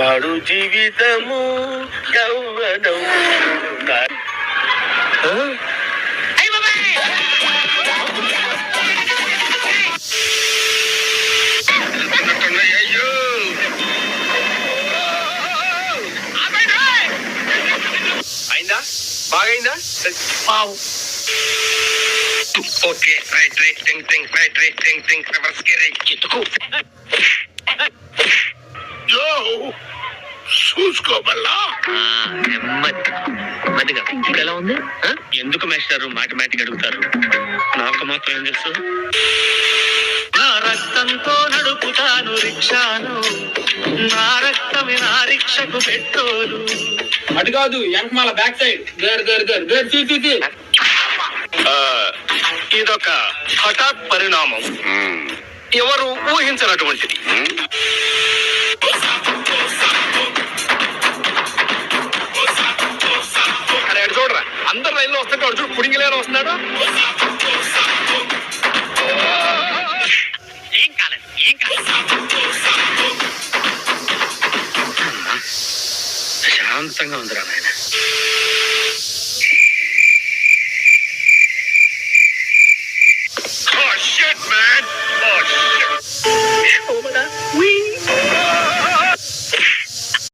పాడు జీవితము యౌవనం. అయ్యో అయిందా? బాగైందా? పావు. Okay right right think think right right think think reverse కి రైట్ ఎత్తుకు. యో చూసుకోబల్లా నెమ్మదిగా. ఎలా ఉంది? ఎందుకు మేస్టారు మాటిమాటికి అడుగుతారు? నాకు మాత్రం ఏం తెలుసు? నా రక్తంతో నడుపుతాను రిక్షాను, నా రక్తమే నా రిక్షకు పెట్రోలు. అటు కాదు వెనకమాల బ్యాక్ సైడ్. గర్ గర్ గర్ గర్ సి. ఇదొక హఠాత్ పరిణామం, ఎవరు ఊహించినటువంటిది. అరే అటు చూడరా, అందరు రైల్లో వస్తుంటే అటు చూడు పుడింగిలేని వస్తున్నాడు. ఏం కాలేదు ఏం కాలేదు. శాంతంగా ఉందిరా నాయన. Oh shit, man! Oh shit! Shobana, we